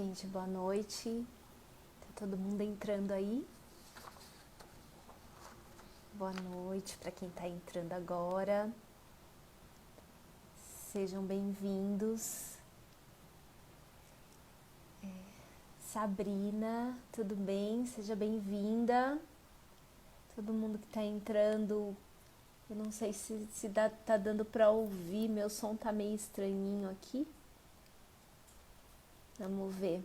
gente, boa noite. Tá todo mundo entrando aí? Boa noite para quem tá entrando agora. Sejam bem-vindos. Sabrina, tudo bem? Seja bem-vinda. Todo mundo que tá entrando, eu não sei se tá dando para ouvir, meu som tá meio estranhinho aqui. Vamos ver.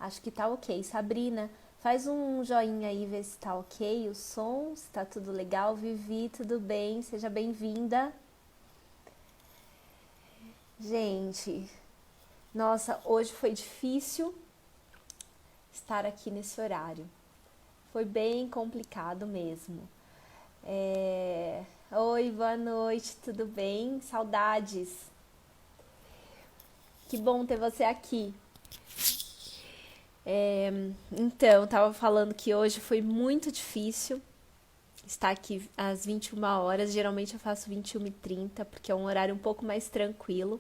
Acho que tá ok. Sabrina, faz um joinha aí, ver se tá ok o som, se tá tudo legal. Vivi, tudo bem? Seja bem-vinda. Gente, nossa, hoje foi difícil estar aqui nesse horário. Foi bem complicado mesmo. Oi, boa noite, tudo bem? Saudades. Que bom ter você aqui. Então, tava falando que hoje foi muito difícil estar aqui às 21 horas. Geralmente eu faço 21h30, porque é um horário um pouco mais tranquilo.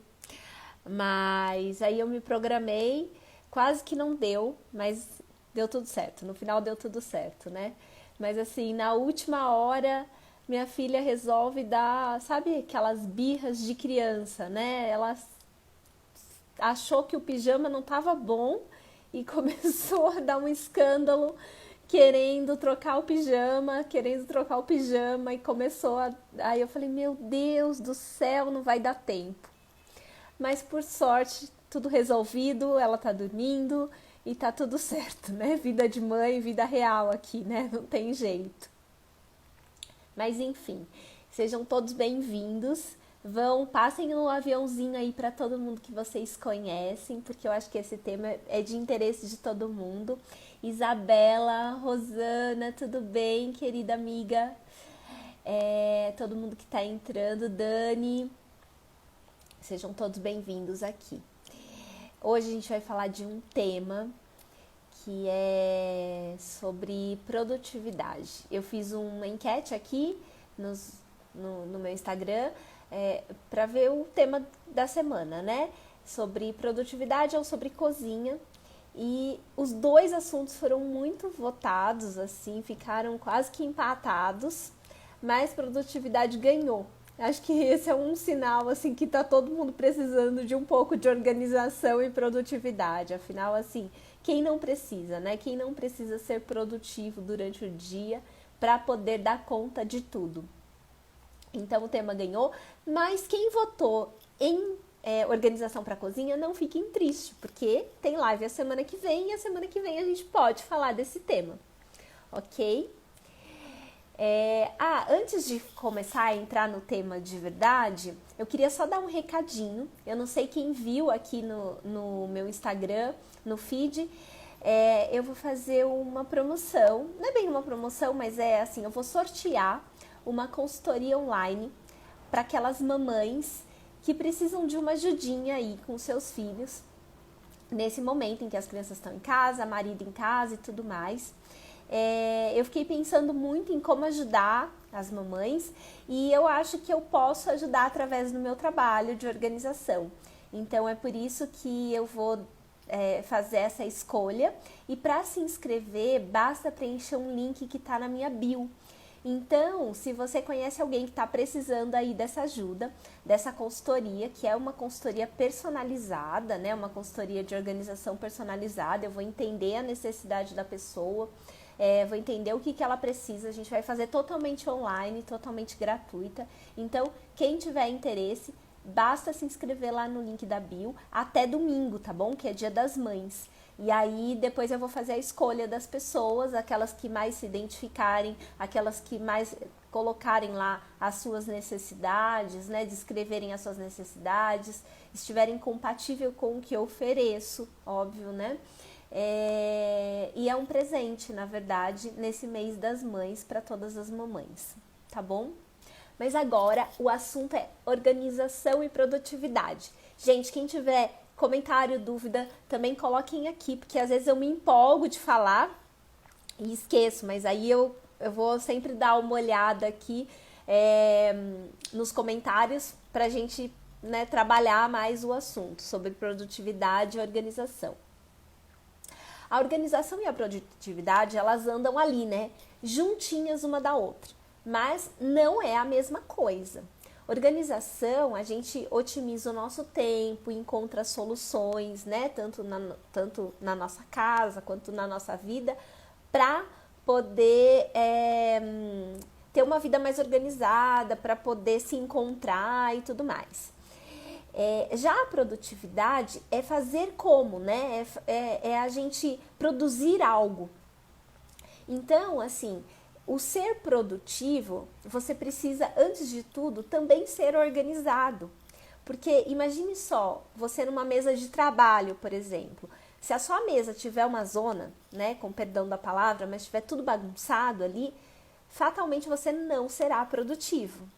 Mas aí eu me programei, quase que não deu, mas deu tudo certo. No final deu tudo certo, né? Mas assim, na última hora, minha filha resolve dar, sabe, aquelas birras de criança, né? Ela achou que o pijama não estava bom e começou a dar um escândalo querendo trocar o pijama e começou a... Aí eu falei, meu Deus do céu, não vai dar tempo. Mas por sorte, tudo resolvido, ela tá dormindo e tá tudo certo, né? Vida de mãe, vida real aqui, né? Não tem jeito. Mas enfim, sejam todos bem-vindos. Passem um aviãozinho aí para todo mundo que vocês conhecem, porque eu acho que esse tema é de interesse de todo mundo. Isabela, Rosana, tudo bem, querida amiga? Todo mundo que tá entrando, Dani, sejam todos bem-vindos aqui. Hoje a gente vai falar de um tema que é sobre produtividade. Eu fiz uma enquete aqui no meu Instagram para ver o tema da semana, né? Sobre produtividade ou sobre cozinha. E os dois assuntos foram muito votados, assim, ficaram quase que empatados, mas produtividade ganhou. Acho que esse é um sinal, assim, que tá todo mundo precisando de um pouco de organização e produtividade. Afinal, assim, quem não precisa, né? Quem não precisa ser produtivo durante o dia para poder dar conta de tudo. Então o tema ganhou, mas quem votou em organização para cozinha, não fiquem tristes, porque tem live a semana que vem e a semana que vem a gente pode falar desse tema, ok? Antes de começar a entrar no tema de verdade, eu queria só dar um recadinho. Eu não sei quem viu aqui no meu Instagram, no feed, eu vou fazer uma promoção, não é bem uma promoção, mas é assim, eu vou sortear uma consultoria online para aquelas mamães que precisam de uma ajudinha aí com seus filhos, nesse momento em que as crianças estão em casa, marido em casa e tudo mais. Eu fiquei pensando muito em como ajudar as mamães e eu acho que eu posso ajudar através do meu trabalho de organização. Então é por isso que eu vou fazer essa escolha e para se inscrever basta preencher um link que está na minha bio. Então, se você conhece alguém que está precisando aí dessa ajuda, dessa consultoria, que é uma consultoria personalizada, né? Uma consultoria de organização personalizada, eu vou entender a necessidade da pessoa, vou entender o que ela precisa, a gente vai fazer totalmente online, totalmente gratuita. Então, quem tiver interesse, basta se inscrever lá no link da bio até domingo, tá bom? Que é Dia das Mães. E aí depois eu vou fazer a escolha das pessoas, aquelas que mais se identificarem, aquelas que mais colocarem lá as suas necessidades, né, descreverem as suas necessidades, estiverem compatível com o que eu ofereço, óbvio, né? E é um presente, na verdade, nesse mês das mães para todas as mamães, tá bom? Mas agora o assunto é organização e produtividade. Gente, quem tiver comentário, dúvida, também coloquem aqui, porque às vezes eu me empolgo de falar e esqueço, mas aí eu vou sempre dar uma olhada aqui nos comentários pra gente né, trabalhar mais o assunto sobre produtividade e organização. A organização e a produtividade, elas andam ali, né, juntinhas uma da outra, mas não é a mesma coisa. Organização, a gente otimiza o nosso tempo, encontra soluções, né, tanto na nossa casa quanto na nossa vida, para poder ter uma vida mais organizada, para poder se encontrar e tudo mais. Já a produtividade é fazer como, né? É a gente produzir algo. Então, assim, o ser produtivo, você precisa, antes de tudo, também ser organizado. Porque imagine só, você numa mesa de trabalho, por exemplo, se a sua mesa tiver uma zona, né, com perdão da palavra, mas tiver tudo bagunçado ali, fatalmente você não será produtivo.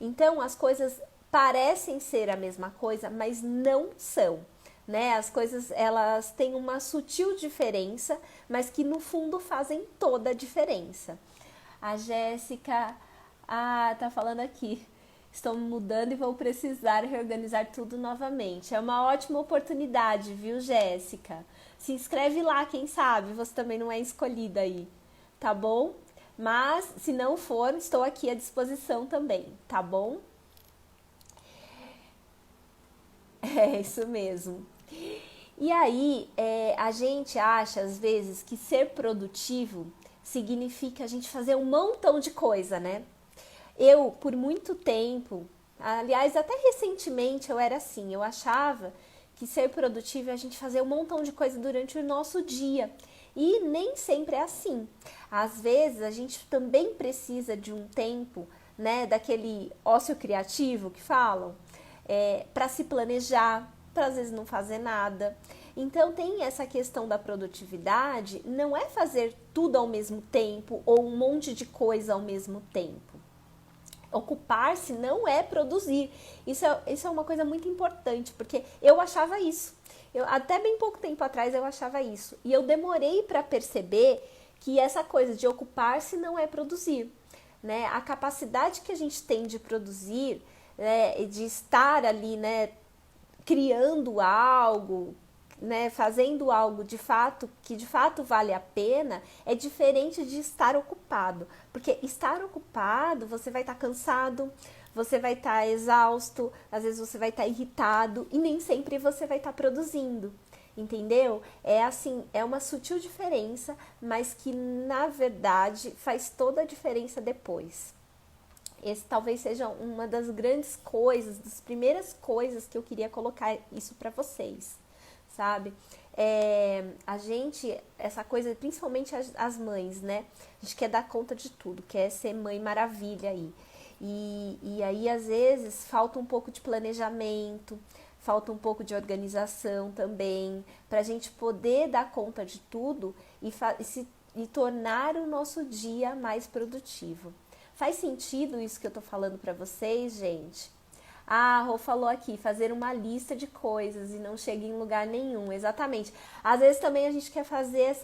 Então, as coisas parecem ser a mesma coisa, mas não são, né? As coisas, elas têm uma sutil diferença, mas que no fundo fazem toda a diferença. A Jéssica, tá falando aqui, estou me mudando e vou precisar reorganizar tudo novamente. É uma ótima oportunidade, viu, Jéssica? Se inscreve lá, quem sabe você também não é escolhida aí, tá bom? Mas, se não for, estou aqui à disposição também, tá bom? É isso mesmo. E aí, a gente acha, às vezes, que ser produtivo significa a gente fazer um montão de coisa, né? Eu, por muito tempo, aliás, até recentemente eu era assim, eu achava que ser produtivo é a gente fazer um montão de coisa durante o nosso dia. E nem sempre é assim. Às vezes, a gente também precisa de um tempo, né, daquele ócio criativo que falam, para se planejar, para às vezes não fazer nada. Então tem essa questão da produtividade, não é fazer tudo ao mesmo tempo ou um monte de coisa ao mesmo tempo. Ocupar-se não é produzir. Isso é uma coisa muito importante, porque eu achava isso. Até bem pouco tempo atrás eu achava isso. E eu demorei para perceber que essa coisa de ocupar-se não é produzir, né? A capacidade que a gente tem de produzir, né, de estar ali, né, criando algo, né, fazendo algo de fato que de fato vale a pena, é diferente de estar ocupado. Porque estar ocupado, você vai estar cansado, você vai estar exausto, às vezes você vai estar irritado e nem sempre você vai estar produzindo. Entendeu? É assim, é uma sutil diferença, mas que na verdade faz toda a diferença depois. Esse talvez seja uma das grandes coisas, das primeiras coisas que eu queria colocar isso para vocês, sabe? A gente, essa coisa, principalmente as mães, né? A gente quer dar conta de tudo, quer ser mãe maravilha aí. E aí, às vezes, falta um pouco de planejamento, falta um pouco de organização também, para a gente poder dar conta de tudo e tornar o nosso dia mais produtivo. Faz sentido isso que eu tô falando para vocês, gente? A Rô falou aqui, fazer uma lista de coisas e não chega em lugar nenhum. Exatamente. Às vezes também a gente quer fazer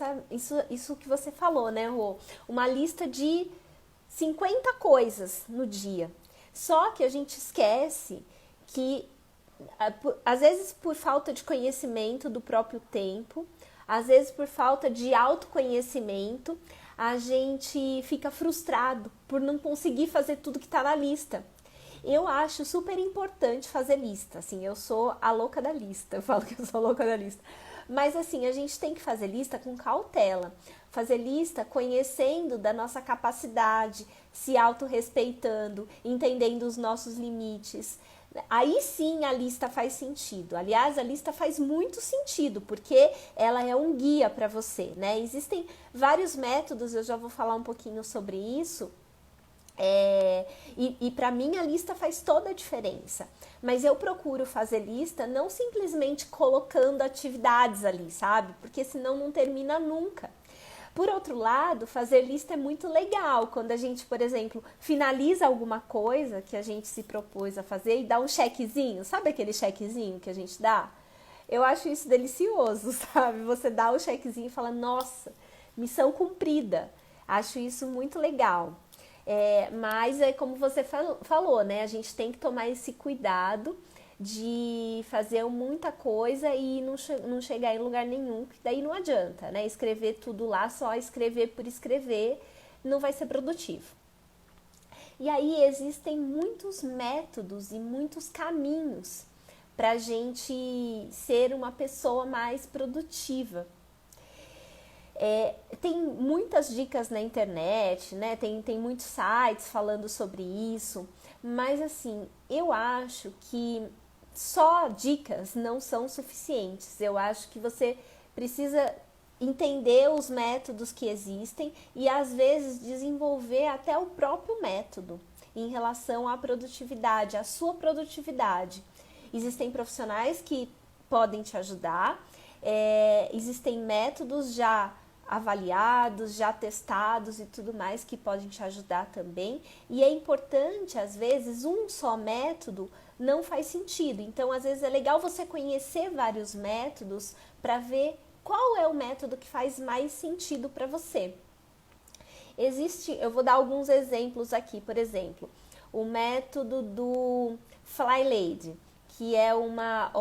isso que você falou, né, Rô? Uma lista de 50 coisas no dia. Só que a gente esquece que, às vezes por falta de conhecimento do próprio tempo, às vezes por falta de autoconhecimento, a gente fica frustrado por não conseguir fazer tudo que está na lista. Eu acho super importante fazer lista, assim, eu sou a louca da lista, eu falo que eu sou a louca da lista. Mas assim, a gente tem que fazer lista com cautela, fazer lista conhecendo da nossa capacidade, se autorrespeitando, entendendo os nossos limites. Aí sim a lista faz sentido. Aliás, a lista faz muito sentido, porque ela é um guia para você, né? Existem vários métodos, eu já vou falar um pouquinho sobre isso. E para mim a lista faz toda a diferença. Mas eu procuro fazer lista não simplesmente colocando atividades ali, sabe? Porque senão não termina nunca. Por outro lado, fazer lista é muito legal quando a gente, por exemplo, finaliza alguma coisa que a gente se propôs a fazer e dá um chequezinho. Sabe aquele chequezinho que a gente dá? Eu acho isso delicioso, sabe? Você dá o chequezinho e fala, nossa, missão cumprida. Acho isso muito legal. Mas é como você falou, né? A gente tem que tomar esse cuidado de fazer muita coisa e não chegar em lugar nenhum, que daí não adianta, né? Escrever tudo lá, só escrever por escrever, não vai ser produtivo. E aí existem muitos métodos e muitos caminhos para a gente ser uma pessoa mais produtiva. Tem muitas dicas na internet, né? Tem muitos sites falando sobre isso, mas assim, eu acho que só dicas não são suficientes. Eu acho que você precisa entender os métodos que existem e às vezes desenvolver até o próprio método em relação à produtividade, à sua produtividade. Existem profissionais que podem te ajudar, existem métodos já avaliados, já testados e tudo mais que podem te ajudar também. E é importante, às vezes, um só método não faz sentido. Então, às vezes é legal você conhecer vários métodos para ver qual é o método que faz mais sentido para você. Eu vou dar alguns exemplos aqui, por exemplo, o método do Fly Lady, que é uma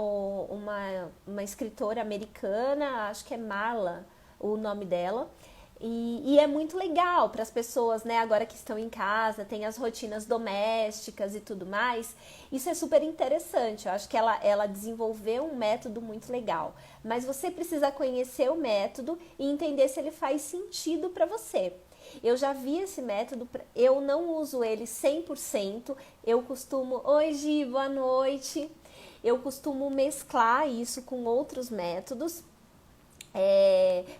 escritora americana, acho que é Marla o nome dela, e é muito legal para as pessoas, né, agora que estão em casa, tem as rotinas domésticas e tudo mais. Isso é super interessante. Eu acho que ela desenvolveu um método muito legal, mas você precisa conhecer o método e entender se ele faz sentido para você. Eu já vi esse método, eu não uso ele 100%, eu costumo, oi Gi, boa noite, eu costumo mesclar isso com outros métodos,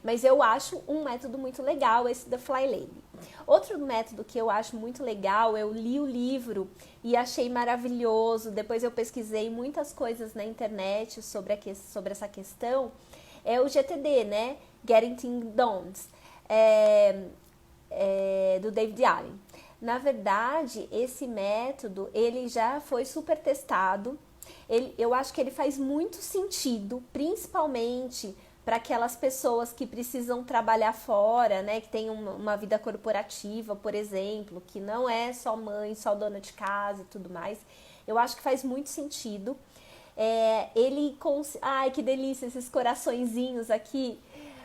mas eu acho um método muito legal, esse da Fly Lady. Outro método que eu acho muito legal, eu li o livro e achei maravilhoso, depois eu pesquisei muitas coisas na internet sobre essa questão, é o GTD, né? Getting Things Done, do David Allen. Na verdade, esse método, ele já foi super testado, eu acho que ele faz muito sentido, principalmente para aquelas pessoas que precisam trabalhar fora, né, que tem uma vida corporativa, por exemplo, que não é só mãe, só dona de casa e tudo mais. Eu acho que faz muito sentido. Ai, que delícia esses coraçõezinhos aqui.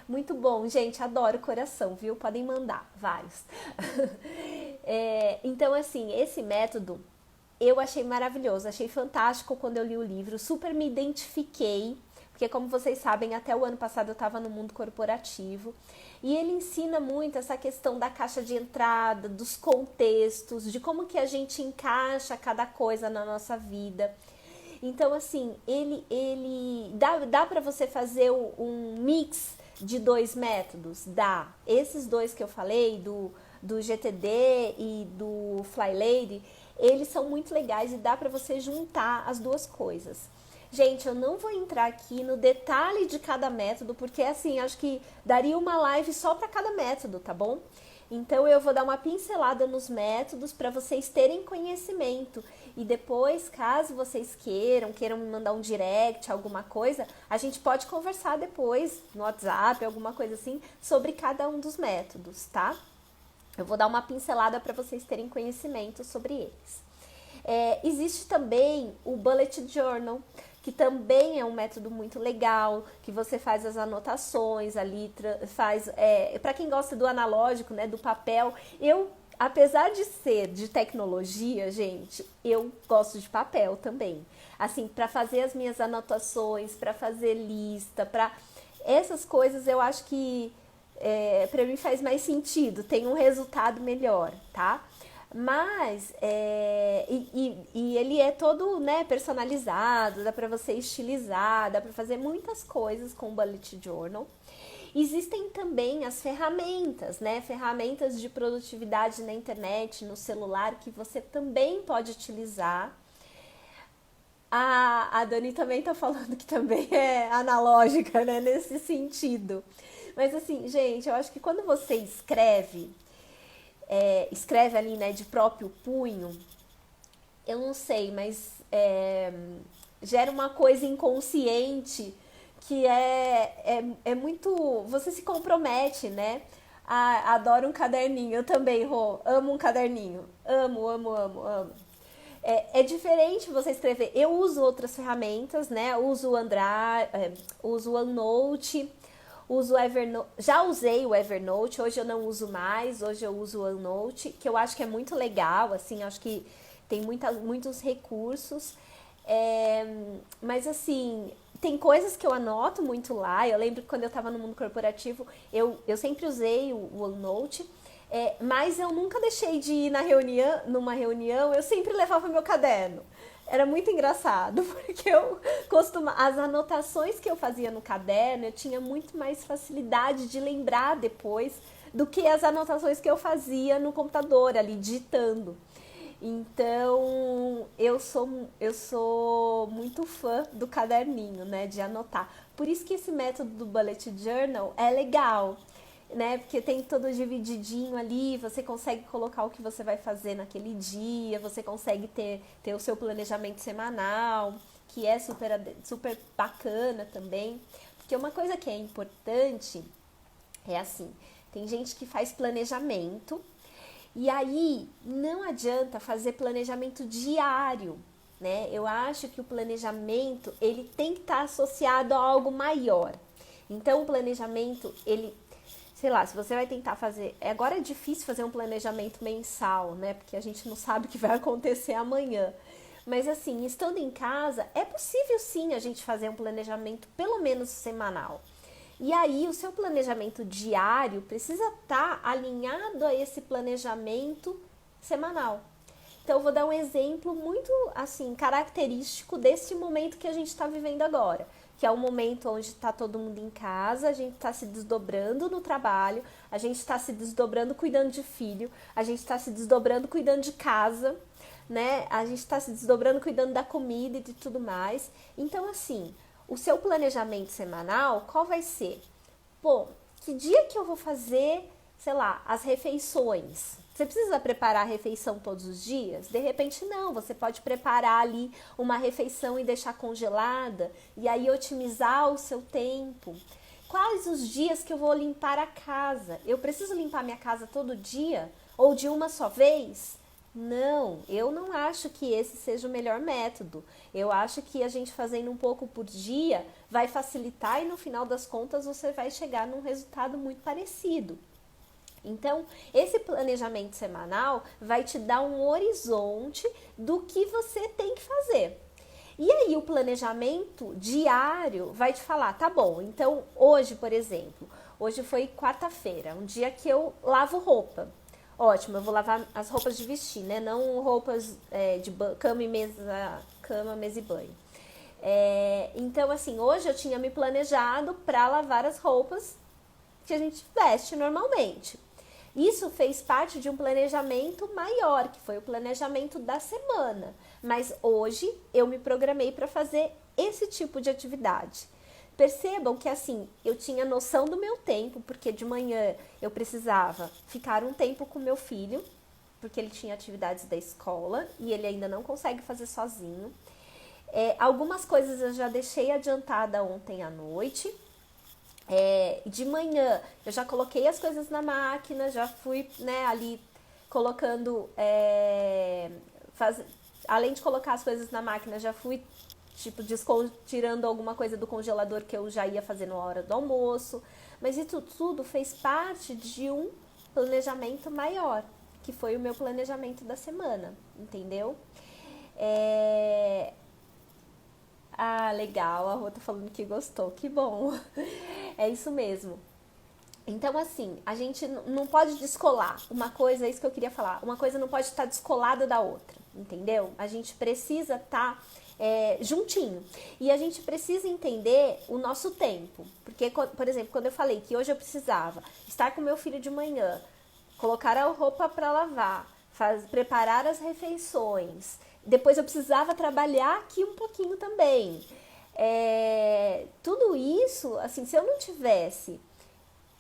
Muito bom, gente, adoro coração, viu? Podem mandar, vários. Então, assim, esse método eu achei maravilhoso, achei fantástico quando eu li o livro, super me identifiquei, porque como vocês sabem, até o ano passado eu estava no mundo corporativo, e ele ensina muito essa questão da caixa de entrada, dos contextos, de como que a gente encaixa cada coisa na nossa vida. Então, assim, ele dá para você fazer um mix de dois métodos? Dá. Esses dois que eu falei, do GTD e do Fly Lady, eles são muito legais e dá para você juntar as duas coisas. Gente, eu não vou entrar aqui no detalhe de cada método, porque assim, acho que daria uma live só para cada método, tá bom? Então eu vou dar uma pincelada nos métodos para vocês terem conhecimento. E depois, caso vocês queiram me mandar um direct, alguma coisa, a gente pode conversar depois no WhatsApp, alguma coisa assim, sobre cada um dos métodos, tá? Eu vou dar uma pincelada para vocês terem conhecimento sobre eles. Existe também o Bullet Journal, que também é um método muito legal, que você faz as anotações ali, para quem gosta do analógico, né, do papel. Apesar de ser de tecnologia, gente, eu gosto de papel também. Assim, para fazer as minhas anotações, para fazer lista, para essas coisas eu acho que para mim faz mais sentido, tem um resultado melhor, tá? Mas, ele é todo, né, personalizado, dá para você estilizar, dá para fazer muitas coisas com o Bullet Journal. Existem também as ferramentas, né, ferramentas de produtividade na internet, no celular, que você também pode utilizar. A Dani também tá falando que também é analógica, né, nesse sentido. Mas assim, gente, eu acho que quando você escreve ali, né, de próprio punho, eu não sei, mas gera uma coisa inconsciente que é muito... Você se compromete, né? Adoro um caderninho, eu também, Rô, amo um caderninho, amo. É diferente você escrever. Eu uso outras ferramentas, né? Uso o uso o OneNote, uso o Evernote. Já usei o Evernote, hoje eu não uso mais, hoje eu uso o OneNote, que eu acho que é muito legal, assim, acho que tem muitos recursos. Mas assim, tem coisas que eu anoto muito lá. Eu lembro que quando eu estava no mundo corporativo, eu sempre usei o OneNote. Mas eu nunca deixei de ir numa reunião, eu sempre levava meu caderno. Era muito engraçado, porque as anotações que eu fazia no caderno, eu tinha muito mais facilidade de lembrar depois do que as anotações que eu fazia no computador, ali digitando. Então, eu sou muito fã do caderninho, né, de anotar. Por isso que esse método do Bullet Journal é legal, né? Porque tem todo divididinho ali, você consegue colocar o que você vai fazer naquele dia, você consegue ter o seu planejamento semanal, que é super bacana também. Porque uma coisa que é importante é assim, tem gente que faz planejamento e aí não adianta fazer planejamento diário, né? Eu acho que o planejamento, ele tem que estar associado a algo maior. Então o planejamento, sei lá, se você vai tentar fazer... Agora é difícil fazer um planejamento mensal, né? Porque a gente não sabe o que vai acontecer amanhã. Mas assim, estando em casa, é possível sim a gente fazer um planejamento pelo menos semanal. E aí o seu planejamento diário precisa estar alinhado a esse planejamento semanal. Então eu vou dar um exemplo muito assim característico desse momento que a gente está vivendo agora, que é o momento onde está todo mundo em casa, a gente está se desdobrando no trabalho, a gente está se desdobrando cuidando de filho, a gente está se desdobrando cuidando de casa, né? A gente está se desdobrando cuidando da comida e de tudo mais. Então, assim, o seu planejamento semanal, qual vai ser? Pô, que dia que eu vou fazer, sei lá, as refeições? Você precisa preparar a refeição todos os dias? De repente não, você pode preparar ali uma refeição e deixar congelada e aí otimizar o seu tempo. Quais os dias que eu vou limpar a casa? Eu preciso limpar minha casa todo dia ou de uma só vez? Não, eu não acho que esse seja o melhor método. Eu acho que a gente fazendo um pouco por dia vai facilitar e no final das contas você vai chegar num resultado muito parecido. Então, esse planejamento semanal vai te dar um horizonte do que você tem que fazer. E aí o planejamento diário vai te falar, tá bom, então hoje, por exemplo, hoje foi quarta-feira, um dia que eu lavo roupa. Ótimo, eu vou lavar as roupas de vestir, né? Não roupas de cama, mesa e banho. Então, assim, hoje eu tinha me planejado para lavar as roupas que a gente veste normalmente. Isso fez parte de um planejamento maior, que foi o planejamento da semana. Mas hoje eu me programei para fazer esse tipo de atividade. Percebam que assim, eu tinha noção do meu tempo, porque de manhã eu precisava ficar um tempo com meu filho, porque ele tinha atividades da escola e ele ainda não consegue fazer sozinho. Algumas coisas eu já deixei adiantada ontem à noite. De manhã eu já coloquei as coisas na máquina, já fui, né, ali colocando, além de colocar as coisas na máquina, já fui tipo tirando alguma coisa do congelador que eu já ia fazer na hora do almoço. Mas isso tudo fez parte de um planejamento maior, que foi o meu planejamento da semana, entendeu? Ah, legal, a Rô tá falando que gostou, que bom. É isso mesmo. Então, assim, a gente não pode descolar uma coisa, é isso que eu queria falar, uma coisa não pode estar descolada da outra, entendeu? A gente precisa estar juntinho. E a gente precisa entender o nosso tempo. Porque, por exemplo, quando eu falei que hoje eu precisava estar com meu filho de manhã, colocar a roupa para lavar, preparar as refeições, depois eu precisava trabalhar aqui um pouquinho também. Tudo isso, assim, se eu não tivesse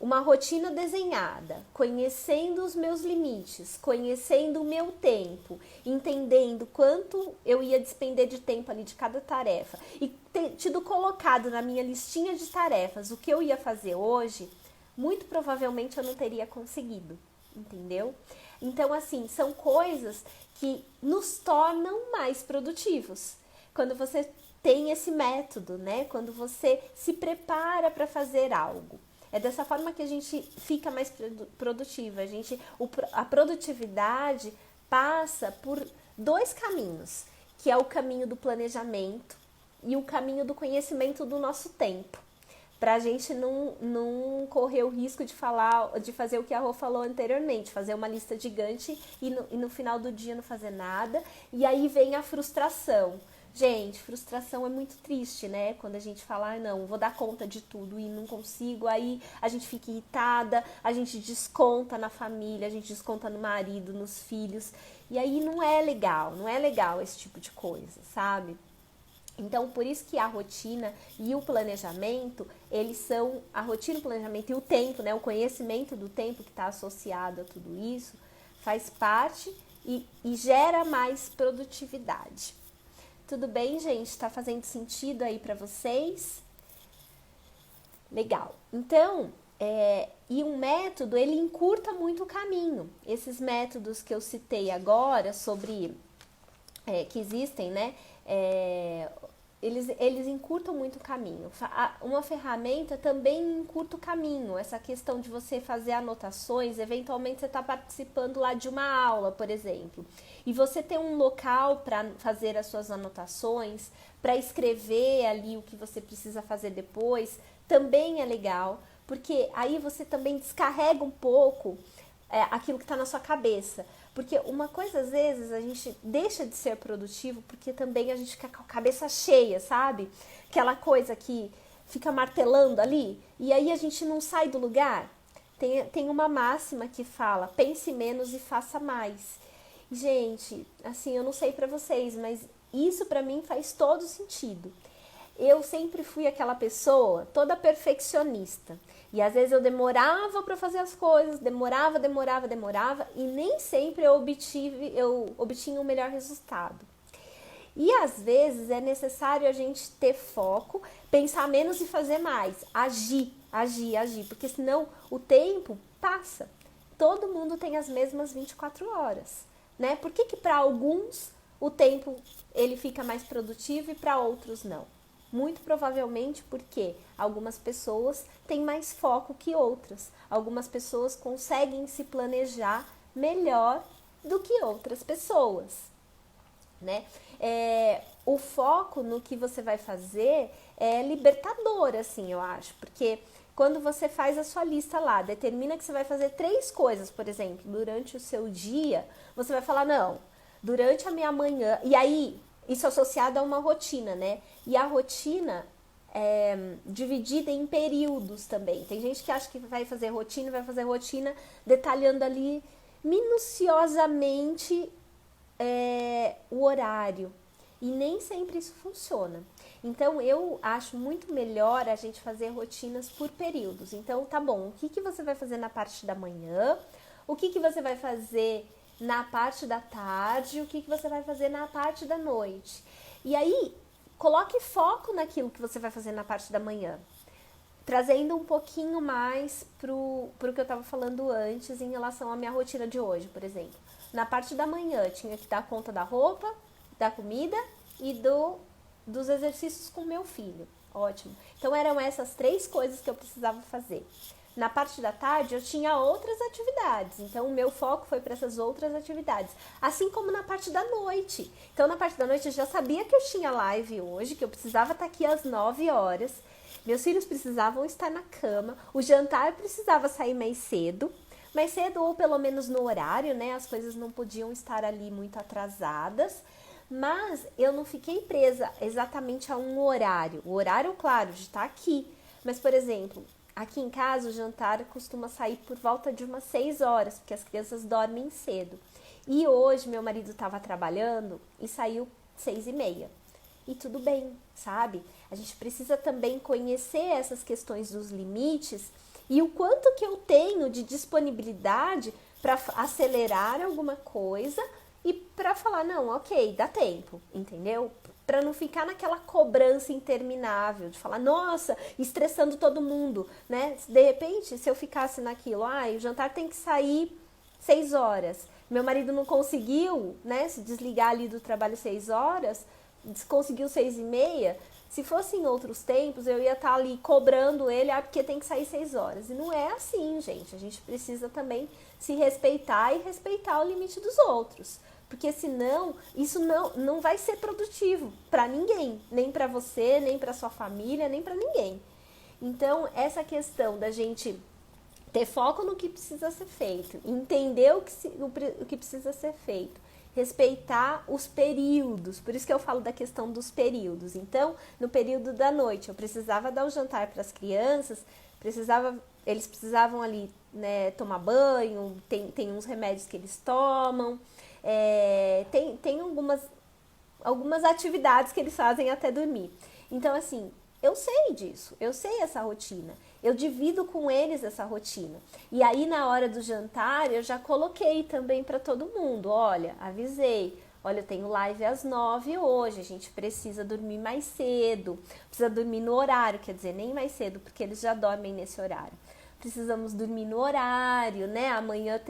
uma rotina desenhada, conhecendo os meus limites, conhecendo o meu tempo, entendendo quanto eu ia despender de tempo ali de cada tarefa e ter tido colocado na minha listinha de tarefas o que eu ia fazer hoje, muito provavelmente eu não teria conseguido, entendeu? Então, assim, são coisas que nos tornam mais produtivos. Quando você tem esse método, né? Quando você se prepara para fazer algo. É dessa forma que a gente fica mais produtiva. A produtividade passa por dois caminhos, que é o caminho do planejamento e o caminho do conhecimento do nosso tempo. Para a gente não correr o risco de fazer o que a Rô falou anteriormente, fazer uma lista gigante e no final do dia não fazer nada. E aí vem a frustração. Gente, frustração é muito triste, né? Quando a gente fala, não, vou dar conta de tudo e não consigo, aí a gente fica irritada, a gente desconta na família, a gente desconta no marido, nos filhos. E aí não é legal esse tipo de coisa, sabe? Então, por isso que a rotina e o planejamento, a rotina, o planejamento e o tempo, né? O conhecimento do tempo que está associado a tudo isso, faz parte e gera mais produtividade. Tudo bem, gente? Tá fazendo sentido aí para vocês? Legal. Então, e um método, ele encurta muito o caminho. Esses métodos que eu citei agora sobre que existem, né? Eles encurtam muito o caminho. Uma ferramenta também encurta o caminho. Essa questão de você fazer anotações, eventualmente você está participando lá de uma aula, por exemplo, e você tem um local para fazer as suas anotações, para escrever ali o que você precisa fazer depois, também é legal, porque aí você também descarrega um pouco aquilo que está na sua cabeça. Porque uma coisa, às vezes, a gente deixa de ser produtivo porque também a gente fica com a cabeça cheia, sabe? Aquela coisa que fica martelando ali e aí a gente não sai do lugar. Tem uma máxima que fala, pense menos e faça mais. Gente, assim, eu não sei pra vocês, mas isso pra mim faz todo sentido. Eu sempre fui aquela pessoa toda perfeccionista. E às vezes eu demorava para fazer as coisas, demorava e nem sempre eu obtinha o melhor resultado. E às vezes é necessário a gente ter foco, pensar menos e fazer mais, agir, porque senão o tempo passa. Todo mundo tem as mesmas 24 horas, né? Por que para alguns o tempo ele fica mais produtivo e para outros não? Muito provavelmente porque algumas pessoas têm mais foco que outras. Algumas pessoas conseguem se planejar melhor do que outras pessoas, né? O foco no que você vai fazer é libertador, assim, eu acho. Porque quando você faz a sua lista lá, determina que você vai fazer 3 coisas, por exemplo, durante o seu dia, você vai falar, não, durante a minha manhã... E aí... Isso associado a uma rotina, né? E a rotina é dividida em períodos também. Tem gente que acha que vai fazer rotina detalhando ali minuciosamente o horário. E nem sempre isso funciona. Então, eu acho muito melhor a gente fazer rotinas por períodos. Então, tá bom, o que você vai fazer na parte da manhã? O que você vai fazer na parte da tarde, o que você vai fazer na parte da noite. E aí, coloque foco naquilo que você vai fazer na parte da manhã, trazendo um pouquinho mais pro que eu estava falando antes em relação à minha rotina de hoje, por exemplo. Na parte da manhã, tinha que dar conta da roupa, da comida e dos exercícios com meu filho. Ótimo. Então, eram essas 3 coisas que eu precisava fazer. Na parte da tarde, eu tinha outras atividades. Então, o meu foco foi para essas outras atividades. Assim como na parte da noite. Então, na parte da noite, eu já sabia que eu tinha live hoje, que eu precisava estar aqui às 9 horas. Meus filhos precisavam estar na cama. O jantar precisava sair mais cedo ou pelo menos no horário, né? As coisas não podiam estar ali muito atrasadas. Mas eu não fiquei presa exatamente a um horário. O horário, claro, de estar aqui. Mas, por exemplo... Aqui em casa, o jantar costuma sair por volta de umas 6 horas, porque as crianças dormem cedo. E hoje, meu marido estava trabalhando e saiu 6h30. E tudo bem, sabe? A gente precisa também conhecer essas questões dos limites e o quanto que eu tenho de disponibilidade para acelerar alguma coisa e para falar, não, ok, dá tempo, entendeu? Para não ficar naquela cobrança interminável, de falar, nossa, estressando todo mundo, né? De repente, se eu ficasse naquilo, o jantar tem que sair 6 horas. Meu marido não conseguiu, né, se desligar ali do trabalho 6 horas, conseguiu 6h30. Se fosse em outros tempos, eu ia estar ali cobrando ele, porque tem que sair 6 horas. E não é assim, gente. A gente precisa também se respeitar e respeitar o limite dos outros. Porque senão, isso não vai ser produtivo para ninguém. Nem para você, nem para sua família, nem para ninguém. Então, essa questão da gente ter foco no que precisa ser feito, entender o que precisa ser feito, respeitar os períodos, por isso que eu falo da questão dos períodos. Então, no período da noite, eu precisava dar o jantar para as crianças, eles precisavam ali, né, tomar banho, tem uns remédios que eles tomam, tem algumas atividades que eles fazem até dormir. Então, assim, eu sei disso, eu sei essa rotina. Eu divido com eles essa rotina. E aí, na hora do jantar, eu já coloquei também para todo mundo. Olha, avisei. Olha, eu tenho live às 9 hoje. A gente precisa dormir mais cedo. Precisa dormir no horário, quer dizer, nem mais cedo, porque eles já dormem nesse horário. Precisamos dormir no horário, né? Amanhã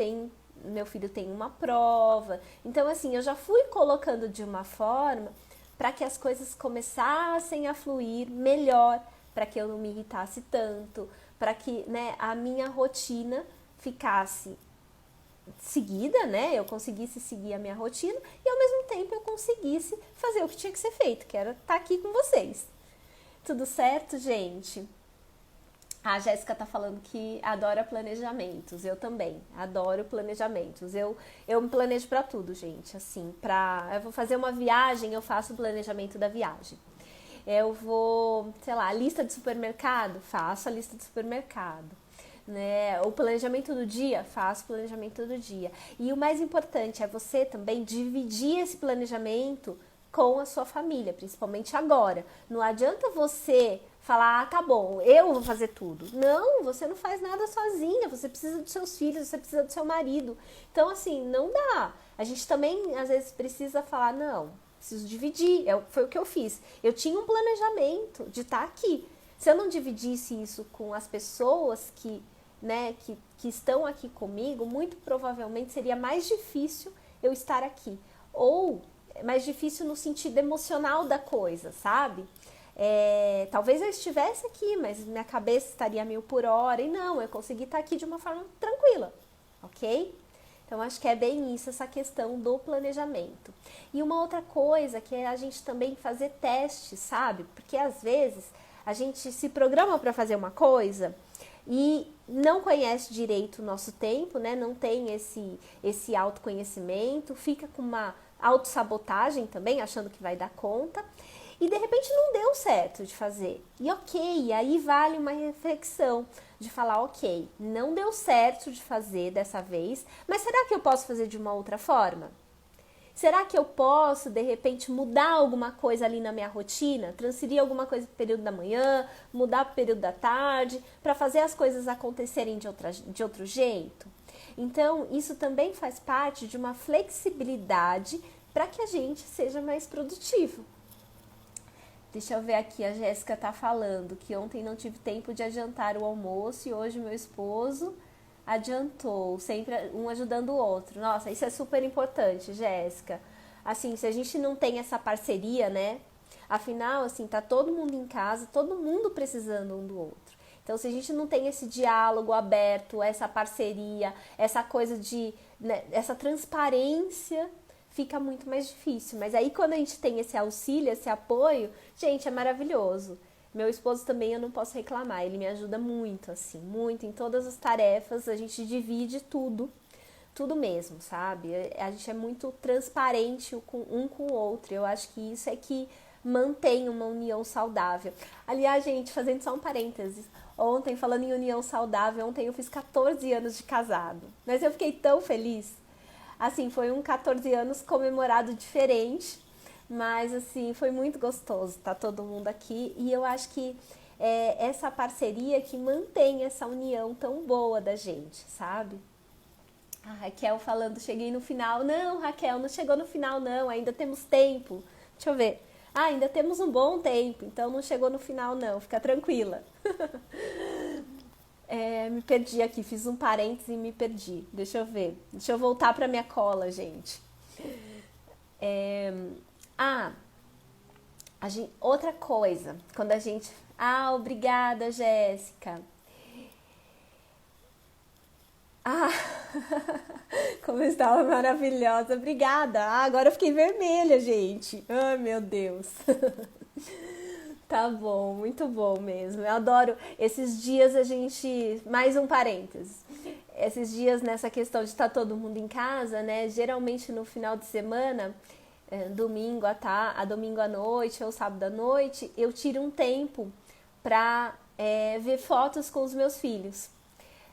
meu filho tem uma prova. Então, assim, eu já fui colocando de uma forma para que as coisas começassem a fluir melhor, para que eu não me irritasse tanto, para que, né, a minha rotina ficasse seguida, né? Eu conseguisse seguir a minha rotina e ao mesmo tempo eu conseguisse fazer o que tinha que ser feito, que era estar aqui com vocês. Tudo certo, gente? A Jéssica tá falando que adora planejamentos. Eu também adoro planejamentos. Eu me planejo para tudo, gente. Assim, eu vou fazer uma viagem, eu faço o planejamento da viagem. Eu vou, sei lá, lista de supermercado, faço a lista de supermercado, né? O planejamento do dia, faço o planejamento do dia. E o mais importante é você também dividir esse planejamento com a sua família, principalmente agora. Não adianta você falar, tá bom, eu vou fazer tudo. Não, você não faz nada sozinha, você precisa dos seus filhos, você precisa do seu marido. Então, assim, não dá. A gente também, às vezes, precisa falar, não, preciso dividir, foi o que eu fiz. Eu tinha um planejamento de estar aqui. Se eu não dividisse isso com as pessoas que estão aqui comigo, muito provavelmente seria mais difícil eu estar aqui. Ou mais difícil no sentido emocional da coisa, sabe? Talvez eu estivesse aqui, mas minha cabeça estaria 1000 por hora. E não, eu consegui estar aqui de uma forma tranquila, ok? Então, acho que é bem isso, essa questão do planejamento. E uma outra coisa que é a gente também fazer testes, sabe? Porque às vezes a gente se programa para fazer uma coisa e não conhece direito o nosso tempo, né? Não tem esse autoconhecimento, fica com uma autossabotagem também, achando que vai dar conta. E de repente não deu certo de fazer. E ok, aí vale uma reflexão de falar, ok, não deu certo de fazer dessa vez, mas será que eu posso fazer de uma outra forma? Será que eu posso, de repente, mudar alguma coisa ali na minha rotina? Transferir alguma coisa para o período da manhã, mudar para o período da tarde, para fazer as coisas acontecerem de outro jeito? Então, isso também faz parte de uma flexibilidade para que a gente seja mais produtivo. Deixa eu ver aqui, a Jéssica tá falando que ontem não tive tempo de adiantar o almoço e hoje meu esposo adiantou, sempre um ajudando o outro. Nossa, isso é super importante, Jéssica. Assim, se a gente não tem essa parceria, né? Afinal, assim, tá todo mundo em casa, todo mundo precisando um do outro. Então, se a gente não tem esse diálogo aberto, essa parceria, essa coisa de, né, essa transparência, fica muito mais difícil. Mas aí quando a gente tem esse auxílio, esse apoio, gente, é maravilhoso. Meu esposo também, eu não posso reclamar, ele me ajuda muito, assim, muito em todas as tarefas, a gente divide tudo mesmo, sabe? A gente é muito transparente um com o outro, eu acho que isso é que mantém uma união saudável. Aliás, gente, fazendo só um parênteses, ontem, falando em união saudável, ontem eu fiz 14 anos de casado, mas eu fiquei tão feliz. Assim, foi um 14 anos comemorado diferente, mas assim, foi muito gostoso estar todo mundo aqui. E eu acho que é essa parceria que mantém essa união tão boa da gente, sabe? A Raquel falando, cheguei no final. Não, Raquel, não chegou no final não, ainda temos tempo. Deixa eu ver. Ainda temos um bom tempo, então não chegou no final não, fica tranquila. Me perdi aqui, fiz um parênteses e me perdi. Deixa eu ver. Deixa eu voltar para minha cola, gente. É, ah, outra coisa, quando a gente... Ah, obrigada, Jéssica. Ah, como estava maravilhosa, obrigada. Ah, agora eu fiquei vermelha, gente. Ai, meu Deus. Tá bom, muito bom mesmo. Eu adoro esses dias a gente. Mais um parênteses. Esses dias nessa questão de estar todo mundo em casa, né? Geralmente no final de semana, domingo a domingo à noite ou sábado à noite, eu tiro um tempo pra ver fotos com os meus filhos,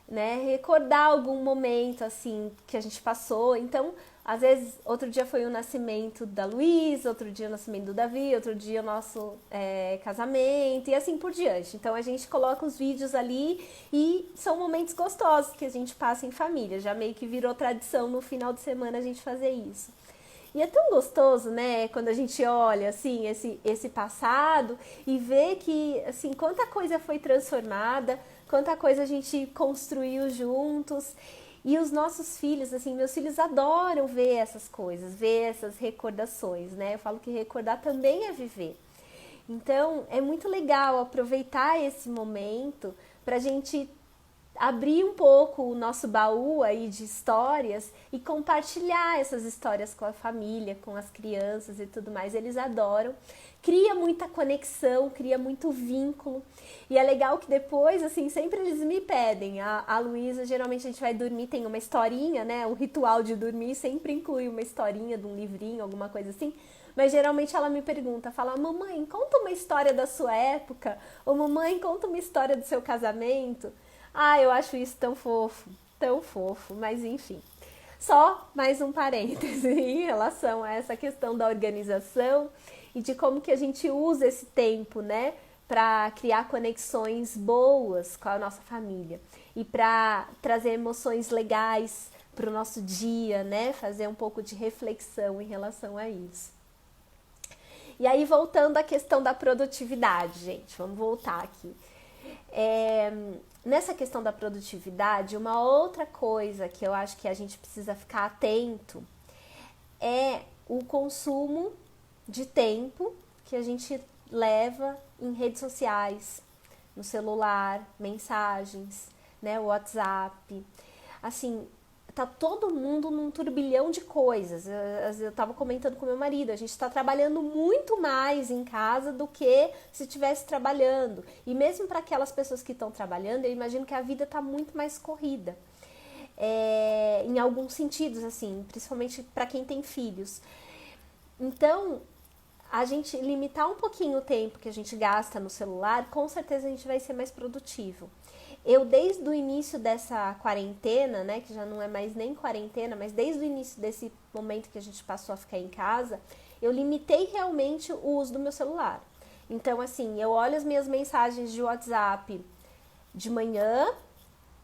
né? Recordar algum momento assim que a gente passou. Então, às vezes, outro dia foi o nascimento da Luísa, outro dia o nascimento do Davi, outro dia o nosso casamento e assim por diante. Então, a gente coloca os vídeos ali e são momentos gostosos que a gente passa em família. Já meio que virou tradição no final de semana a gente fazer isso. E é tão gostoso, né, quando a gente olha, assim, esse passado e vê que, assim, quanta coisa foi transformada, quanta coisa a gente construiu juntos. E os nossos filhos, assim, meus filhos adoram ver essas coisas, ver essas recordações, né? Eu falo que recordar também é viver. Então, é muito legal aproveitar esse momento pra gente abrir um pouco o nosso baú aí de histórias e compartilhar essas histórias com a família, com as crianças e tudo mais. Eles adoram. Cria muita conexão, cria muito vínculo. E é legal que depois, assim, sempre eles me pedem. A Luísa, geralmente a gente vai dormir, tem uma historinha, né? O ritual de dormir sempre inclui uma historinha de um livrinho, alguma coisa assim. Mas geralmente ela me pergunta, fala, mamãe, conta uma história da sua época. Ou mamãe, conta uma história do seu casamento. Ah, eu acho isso tão fofo, mas enfim. Só mais um parêntese em relação a essa questão da organização e de como que a gente usa esse tempo, né, para criar conexões boas com a nossa família e para trazer emoções legais para o nosso dia, né, fazer um pouco de reflexão em relação a isso. E aí, voltando à questão da produtividade, gente, vamos voltar aqui. Nessa questão da produtividade, uma outra coisa que eu acho que a gente precisa ficar atento é o consumo de tempo que a gente leva em redes sociais, no celular, mensagens, né, WhatsApp. Assim, tá todo mundo num turbilhão de coisas. Eu tava comentando com meu marido, a gente está trabalhando muito mais em casa do que se estivesse trabalhando. E mesmo para aquelas pessoas que estão trabalhando, eu imagino que a vida tá muito mais corrida. Em alguns sentidos, assim, principalmente para quem tem filhos. Então, a gente limitar um pouquinho o tempo que a gente gasta no celular, com certeza a gente vai ser mais produtivo. Eu, desde o início dessa quarentena, né, que já não é mais nem quarentena, mas desde o início desse momento que a gente passou a ficar em casa, eu limitei realmente o uso do meu celular. Então, assim, eu olho as minhas mensagens de WhatsApp de manhã,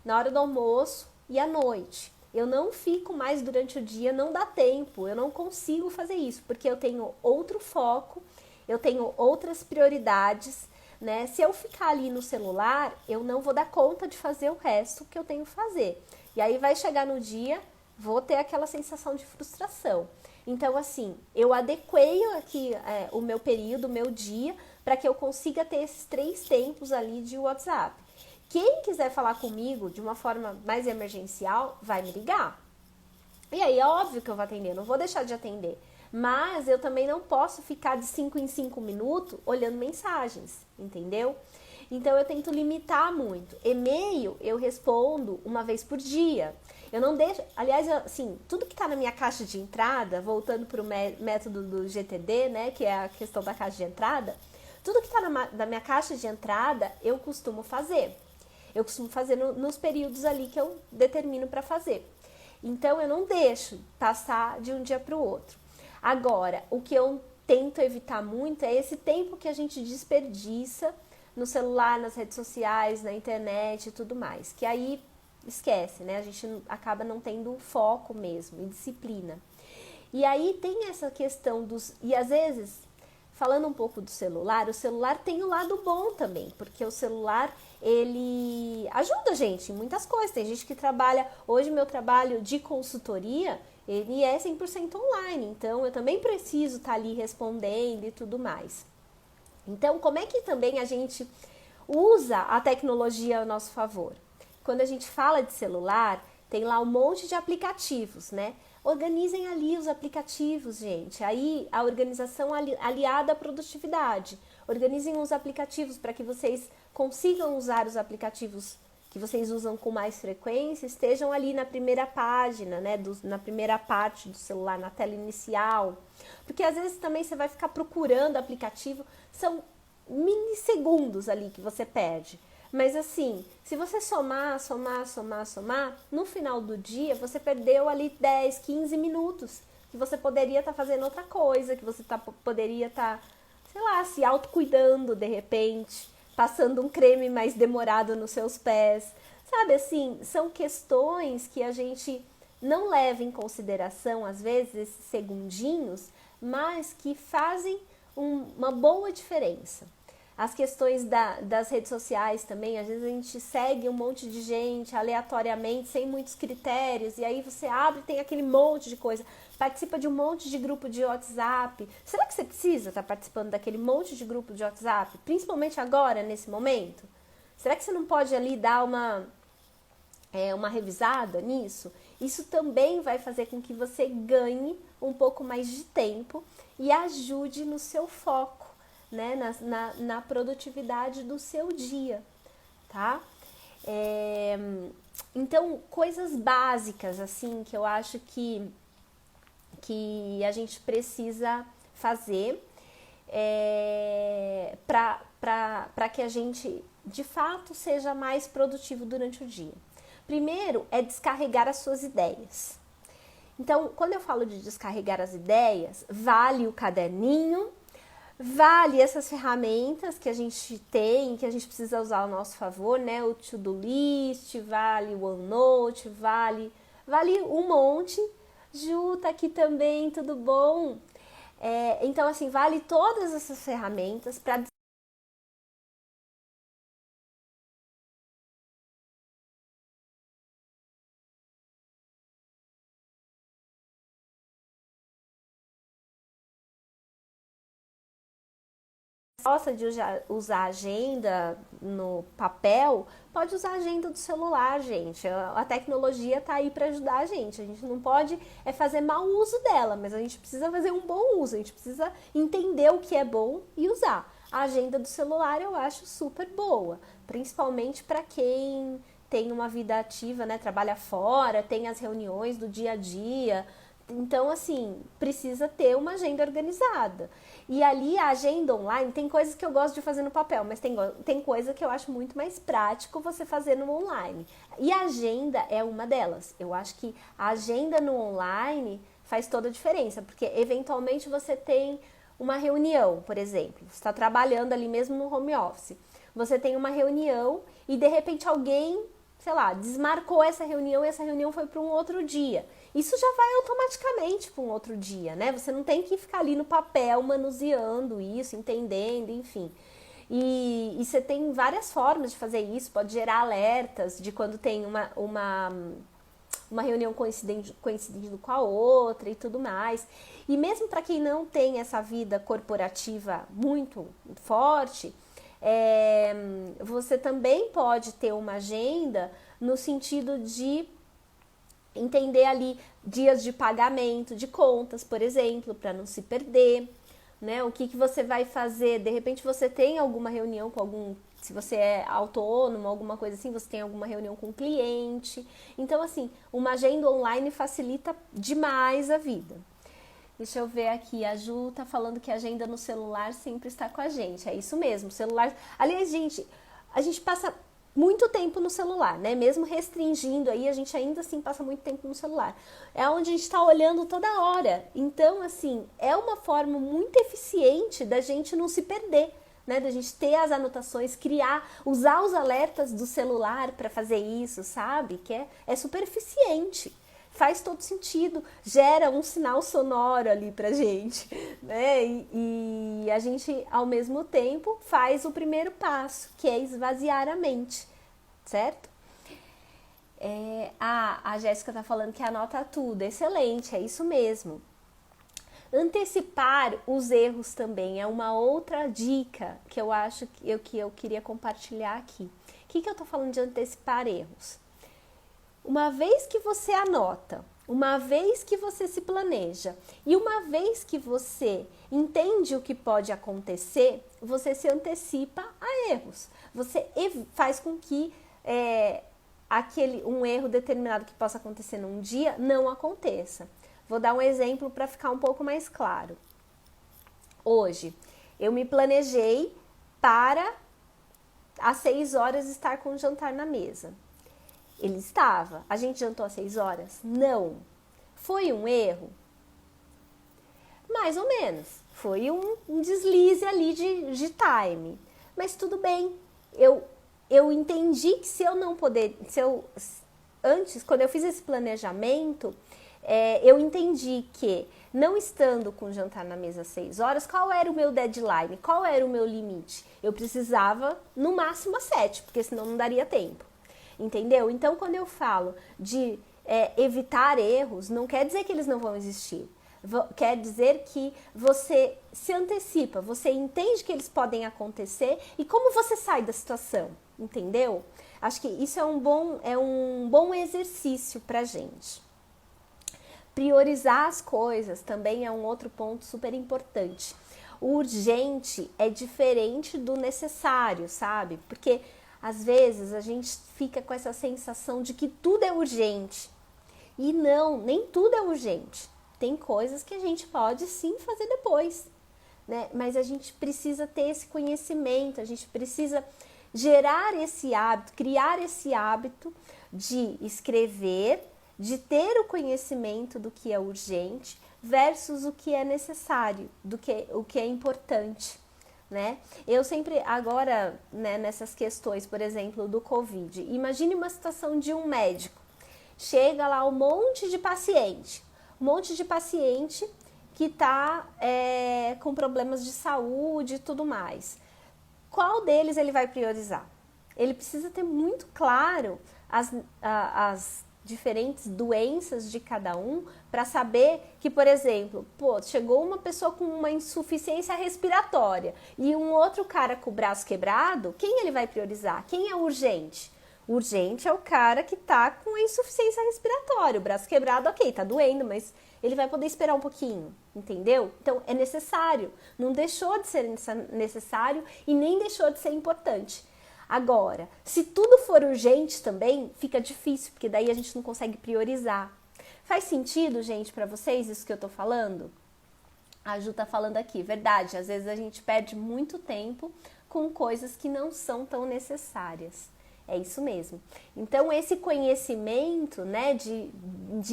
na hora do almoço e à noite. Eu não fico mais durante o dia, não dá tempo, eu não consigo fazer isso, porque eu tenho outro foco, eu tenho outras prioridades, né? Se eu ficar ali no celular, eu não vou dar conta de fazer o resto que eu tenho que fazer. E aí vai chegar no dia, vou ter aquela sensação de frustração. Então, assim, eu adequei aqui o meu período, o meu dia, para que eu consiga ter esses 3 tempos ali de WhatsApp. Quem quiser falar comigo de uma forma mais emergencial, vai me ligar. E aí é óbvio que eu vou atender, não vou deixar de atender. Mas eu também não posso ficar de 5 em 5 minutos olhando mensagens, entendeu? Então eu tento limitar muito. E-mail eu respondo uma vez por dia. Eu não deixo, aliás, assim, tudo que tá na minha caixa de entrada, voltando para o método do GTD, né, que é a questão da caixa de entrada, tudo que tá na minha caixa de entrada eu costumo fazer. Eu costumo fazer nos períodos ali que eu determino para fazer. Então eu não deixo passar de um dia para o outro. Agora, o que eu tento evitar muito é esse tempo que a gente desperdiça no celular, nas redes sociais, na internet e tudo mais. Que aí esquece, né? A gente acaba não tendo foco mesmo e disciplina. E aí tem essa questão dos... E às vezes falando um pouco do celular, o celular tem o lado bom também, porque o celular, ele ajuda a gente em muitas coisas. Tem gente que trabalha, hoje meu trabalho de consultoria, ele é 100% online, então eu também preciso estar ali respondendo e tudo mais. Então, como é que também a gente usa a tecnologia a nosso favor? Quando a gente fala de celular, tem lá um monte de aplicativos, né? Organizem ali os aplicativos, gente. Aí a organização aliada à produtividade. Organizem os aplicativos para que vocês consigam usar os aplicativos que vocês usam com mais frequência, estejam ali na primeira página, né? Na primeira parte do celular, na tela inicial. Porque às vezes também você vai ficar procurando aplicativo, são milissegundos ali que você perde. Mas assim, se você somar, no final do dia você perdeu ali 10, 15 minutos que você poderia estar fazendo outra coisa, que você poderia estar, sei lá, se autocuidando de repente, passando um creme mais demorado nos seus pés. Sabe assim, são questões que a gente não leva em consideração, às vezes, esses segundinhos, mas que fazem uma boa diferença. As questões das redes sociais também, às vezes a gente segue um monte de gente aleatoriamente, sem muitos critérios, e aí você abre e tem aquele monte de coisa, participa de um monte de grupo de WhatsApp. Será que você precisa estar participando daquele monte de grupo de WhatsApp, principalmente agora, nesse momento? Será que você não pode ali dar uma revisada nisso? Isso também vai fazer com que você ganhe um pouco mais de tempo e ajude no seu foco, né, na produtividade do seu dia, tá? Então, coisas básicas, assim, que eu acho que a gente precisa fazer para que a gente, de fato, seja mais produtivo durante o dia. Primeiro é descarregar as suas ideias. Então, quando eu falo de descarregar as ideias, vale o caderninho, vale essas ferramentas que a gente tem, que a gente precisa usar ao nosso favor, né? O To-Do List, vale o OneNote, vale um monte. Ju, tá aqui também, tudo bom? Então, assim, vale todas essas ferramentas para gosta de usar agenda no papel, pode usar a agenda do celular, gente. A tecnologia tá aí para ajudar a gente. A gente não pode fazer mau uso dela, mas a gente precisa fazer um bom uso. A gente precisa entender o que é bom e usar. A agenda do celular eu acho super boa, principalmente para quem tem uma vida ativa, né? Trabalha fora, tem as reuniões do dia a dia. Então, assim, precisa ter uma agenda organizada. E ali a agenda online, tem coisas que eu gosto de fazer no papel, mas tem coisa que eu acho muito mais prático você fazer no online. E a agenda é uma delas. Eu acho que a agenda no online faz toda a diferença, porque eventualmente você tem uma reunião, por exemplo, você está trabalhando ali mesmo no home office, você tem uma reunião e de repente alguém, sei lá, desmarcou essa reunião e essa reunião foi para um outro dia. Isso já vai automaticamente para um outro dia, né? Você não tem que ficar ali no papel manuseando isso, entendendo, enfim. E você tem várias formas de fazer isso, pode gerar alertas de quando tem uma reunião coincidindo com a outra e tudo mais. E mesmo para quem não tem essa vida corporativa muito forte, você também pode ter uma agenda no sentido de entender ali dias de pagamento de contas, por exemplo, para não se perder, né? O que você vai fazer? De repente você tem alguma reunião com algum, se você é autônomo, alguma coisa assim, você tem alguma reunião com um cliente. Então, assim, uma agenda online facilita demais a vida. Deixa eu ver aqui, a Ju tá falando que a agenda no celular sempre está com a gente. É isso mesmo, o celular... Aliás, gente, a gente passa muito tempo no celular, né? Mesmo restringindo aí, a gente ainda assim passa muito tempo no celular. É onde a gente tá olhando toda hora. Então, assim, é uma forma muito eficiente da gente não se perder, né? Da gente ter as anotações, usar os alertas do celular para fazer isso, sabe? Que é super eficiente. faz todo sentido, gera um sinal sonoro ali pra gente, né? E a gente, ao mesmo tempo, faz o primeiro passo, que é esvaziar a mente, certo? A Jéssica tá falando que anota tudo, excelente, é isso mesmo. Antecipar os erros também é uma outra dica que eu acho que eu queria compartilhar aqui. O que eu tô falando de antecipar erros? Uma vez que você anota, uma vez que você se planeja e uma vez que você entende o que pode acontecer, você se antecipa a erros. Você faz com que um erro determinado que possa acontecer num dia não aconteça. Vou dar um exemplo para ficar um pouco mais claro. Hoje, eu me planejei para às 6 horas estar com o jantar na mesa. Ele estava. A gente jantou às 6 horas? Não. Foi um erro? Mais ou menos. Foi um deslize ali de time. Mas tudo bem. Eu entendi que se eu não poder... Antes, quando eu fiz esse planejamento, eu entendi que, não estando com o jantar na mesa às 6 horas, qual era o meu deadline? Qual era o meu limite? Eu precisava, no máximo, às 7, porque senão não daria tempo. Entendeu? Então, quando eu falo de evitar erros, não quer dizer que eles não vão existir. Quer dizer que você se antecipa, você entende que eles podem acontecer e como você sai da situação, entendeu? Acho que isso é um bom exercício pra gente. Priorizar as coisas também é um outro ponto super importante. O urgente é diferente do necessário, sabe? Porque às vezes a gente fica com essa sensação de que tudo é urgente. E não, nem tudo é urgente. Tem coisas que a gente pode sim fazer depois, né? Mas a gente precisa ter esse conhecimento, a gente precisa gerar esse hábito, criar esse hábito de escrever, de ter o conhecimento do que é urgente versus o que é necessário, o que é importante, né? Eu sempre, agora, né, nessas questões, por exemplo, do Covid, imagine uma situação de um médico. Chega lá um monte de paciente que está com problemas de saúde e tudo mais. Qual deles ele vai priorizar? Ele precisa ter muito claro as diferentes doenças de cada um para saber que, por exemplo, chegou uma pessoa com uma insuficiência respiratória e um outro cara com o braço quebrado, quem ele vai priorizar? Quem é urgente? Urgente é o cara que tá com a insuficiência respiratória, o braço quebrado, ok, tá doendo, mas ele vai poder esperar um pouquinho, entendeu? Então é necessário, não deixou de ser necessário e nem deixou de ser importante. Agora, se tudo for urgente também, fica difícil, porque daí a gente não consegue priorizar. Faz sentido, gente, pra vocês isso que eu tô falando? A Ju tá falando aqui, verdade, às vezes a gente perde muito tempo com coisas que não são tão necessárias. É isso mesmo. Então, esse conhecimento, né, de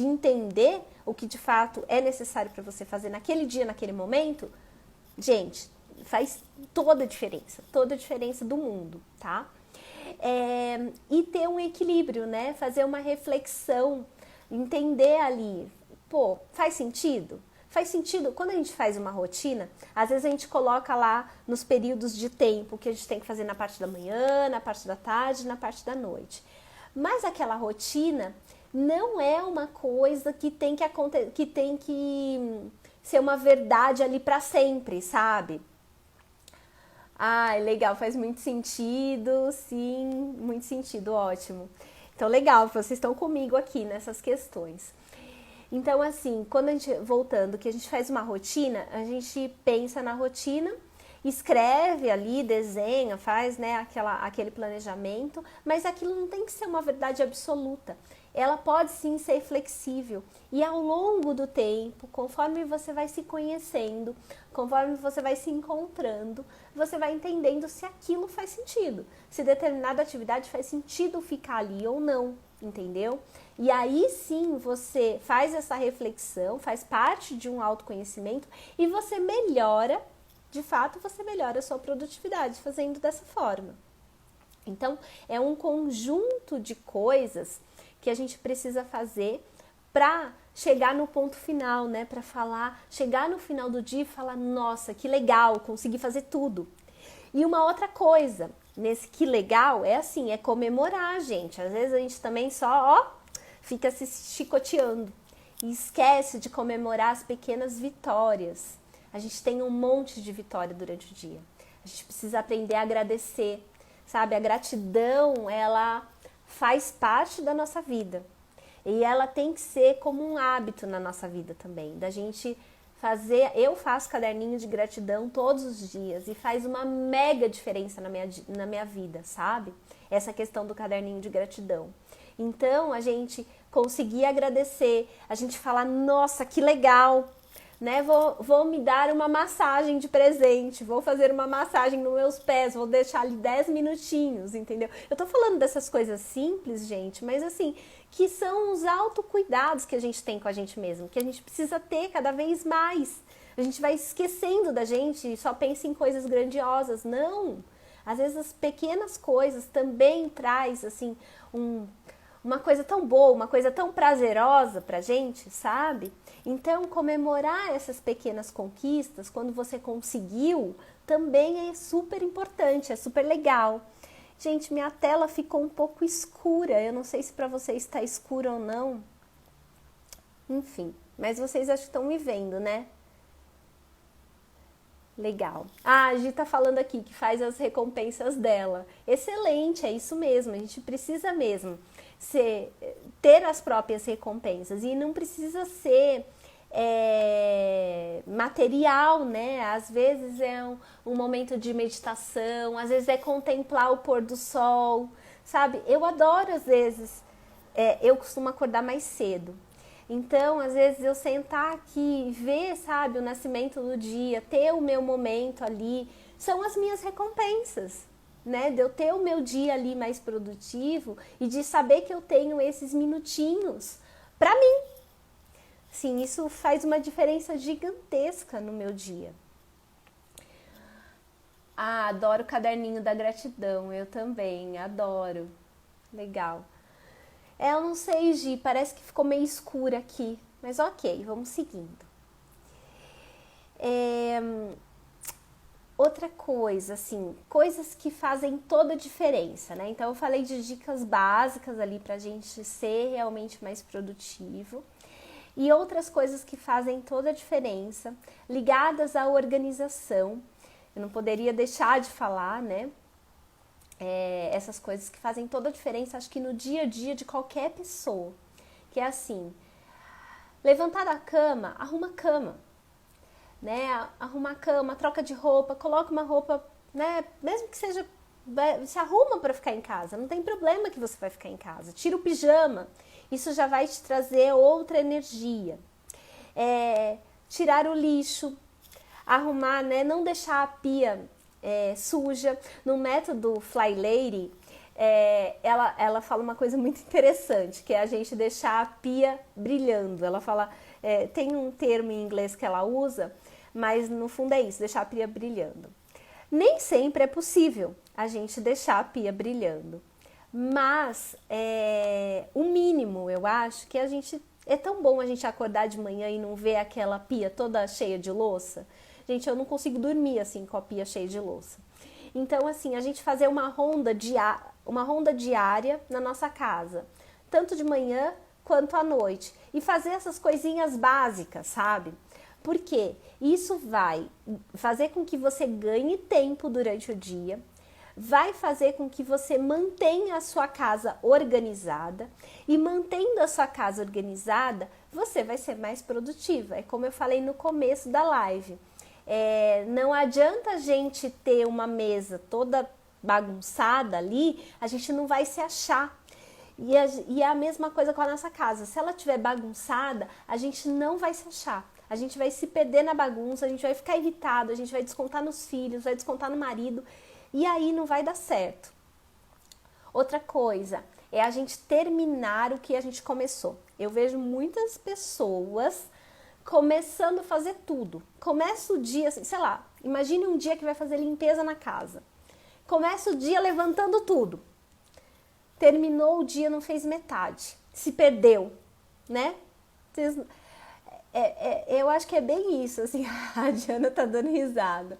entender o que de fato é necessário para você fazer naquele dia, naquele momento, gente, faz toda a diferença do mundo, tá? E ter um equilíbrio, né? Fazer uma reflexão, entender ali, faz sentido? Faz sentido, quando a gente faz uma rotina, às vezes a gente coloca lá nos períodos de tempo que a gente tem que fazer na parte da manhã, na parte da tarde, na parte da noite. Mas aquela rotina não é uma coisa que tem que acontecer, que tem que ser uma verdade ali para sempre, sabe? Legal, faz muito sentido, sim, muito sentido, ótimo. Então, legal, vocês estão comigo aqui nessas questões. Então, assim, quando a gente, voltando, que a gente faz uma rotina, a gente pensa na rotina, escreve ali, desenha, faz, né, aquele planejamento, mas aquilo não tem que ser uma verdade absoluta. Ela pode sim ser flexível e ao longo do tempo, conforme você vai se conhecendo, conforme você vai se encontrando, você vai entendendo se aquilo faz sentido, se determinada atividade faz sentido ficar ali ou não, entendeu? E aí sim você faz essa reflexão, faz parte de um autoconhecimento e você melhora, de fato você melhora a sua produtividade fazendo dessa forma. Então é um conjunto de coisas que a gente precisa fazer para chegar no ponto final, né? Para falar, chegar no final do dia e falar, nossa, que legal, consegui fazer tudo. E uma outra coisa, nesse que legal, é assim, é comemorar, gente. Às vezes a gente também só, fica se chicoteando e esquece de comemorar as pequenas vitórias. A gente tem um monte de vitória durante o dia. A gente precisa aprender a agradecer, sabe? A gratidão, ela faz parte da nossa vida. E ela tem que ser como um hábito na nossa vida também, da gente fazer. Eu faço caderninho de gratidão todos os dias e faz uma mega diferença na minha vida, sabe? Essa questão do caderninho de gratidão. Então, a gente conseguir agradecer, a gente falar, nossa, que legal, né? Vou me dar uma massagem de presente, vou fazer uma massagem nos meus pés, vou deixar ali 10 minutinhos, entendeu? Eu tô falando dessas coisas simples, gente, mas assim, que são os autocuidados que a gente tem com a gente mesmo, que a gente precisa ter cada vez mais. A gente vai esquecendo da gente e só pensa em coisas grandiosas. Não! Às vezes as pequenas coisas também traz, assim, uma coisa tão boa, uma coisa tão prazerosa pra gente, sabe? Então, comemorar essas pequenas conquistas, quando você conseguiu, também é super importante, é super legal. Gente, minha tela ficou um pouco escura, eu não sei se pra vocês está escura ou não. Enfim, mas vocês acho que estão me vendo, né? Legal. A Gi tá falando aqui que faz as recompensas dela. Excelente, é isso mesmo, a gente precisa mesmo ter as próprias recompensas e não precisa ser material, né? Às vezes é um momento de meditação, às vezes é contemplar o pôr do sol, sabe? Eu adoro, às vezes, eu costumo acordar mais cedo. Então, às vezes, eu sentar aqui e ver, sabe, o nascimento do dia, ter o meu momento ali, são as minhas recompensas, né? De eu ter o meu dia ali mais produtivo e de saber que eu tenho esses minutinhos para mim. Sim, isso faz uma diferença gigantesca no meu dia. Ah, adoro o caderninho da gratidão, eu também, adoro. Legal. Eu não sei, Gi, parece que ficou meio escuro aqui, mas ok, vamos seguindo. Outra coisa, assim, coisas que fazem toda a diferença, né? Então, eu falei de dicas básicas ali pra gente ser realmente mais produtivo. E outras coisas que fazem toda a diferença, ligadas à organização. Eu não poderia deixar de falar, né? Essas coisas que fazem toda a diferença, acho que no dia a dia de qualquer pessoa. Que é assim, levantar da cama, arruma a cama. Né? Arruma a cama, troca de roupa, coloca uma roupa, né? Mesmo que seja, se arruma para ficar em casa, não tem problema que você vai ficar em casa. Tira o pijama, isso já vai te trazer outra energia. Tirar o lixo, arrumar, né? Não deixar a pia suja. No método Fly Lady, ela fala uma coisa muito interessante, que é a gente deixar a pia brilhando. Ela fala, tem um termo em inglês que ela usa, mas no fundo é isso, deixar a pia brilhando. Nem sempre é possível a gente deixar a pia brilhando, mas o mínimo, eu acho, que é tão bom a gente acordar de manhã e não ver aquela pia toda cheia de louça. Gente, eu não consigo dormir assim com a pia cheia de louça. Então, assim, a gente fazer uma ronda diária na nossa casa, tanto de manhã quanto à noite, e fazer essas coisinhas básicas, sabe? Porque isso vai fazer com que você ganhe tempo durante o dia, vai fazer com que você mantenha a sua casa organizada, e mantendo a sua casa organizada, você vai ser mais produtiva. É como eu falei no começo da live. Não adianta a gente ter uma mesa toda bagunçada ali, a gente não vai se achar. E é a mesma coisa com a nossa casa. Se ela estiver bagunçada, a gente não vai se achar. A gente vai se perder na bagunça, a gente vai ficar irritado, a gente vai descontar nos filhos, vai descontar no marido, e aí não vai dar certo. Outra coisa é a gente terminar o que a gente começou. Eu vejo muitas pessoas começando a fazer tudo. Começa o dia, assim, sei lá, imagine um dia que vai fazer limpeza na casa. Começa o dia levantando tudo. Terminou o dia, não fez metade. Se perdeu, né? Vocês, eu acho que é bem isso, assim, a Diana tá dando risada.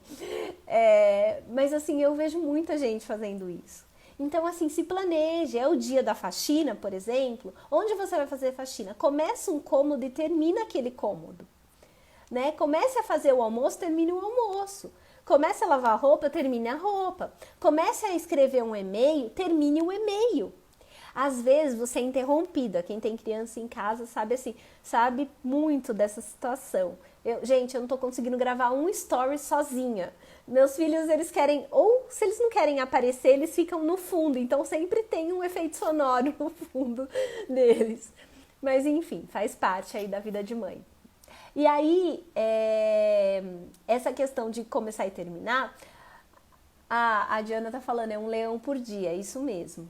Mas assim, eu vejo muita gente fazendo isso. Então, assim, se planeje. É o dia da faxina, por exemplo. Onde você vai fazer faxina? Começa um cômodo e termina aquele cômodo. Né? Comece a fazer o almoço, termine o almoço. Comece a lavar a roupa, termine a roupa. Comece a escrever um e-mail, termine o e-mail. Às vezes você é interrompida. Quem tem criança em casa sabe assim, sabe muito dessa situação. Gente, eu não tô conseguindo gravar um story sozinha. Meus filhos, eles querem, ou se eles não querem aparecer, eles ficam no fundo. Então sempre tem um efeito sonoro no fundo deles. Mas enfim, faz parte aí da vida de mãe. E aí, essa questão de começar e terminar, a Diana tá falando, é um leão por dia, é isso mesmo.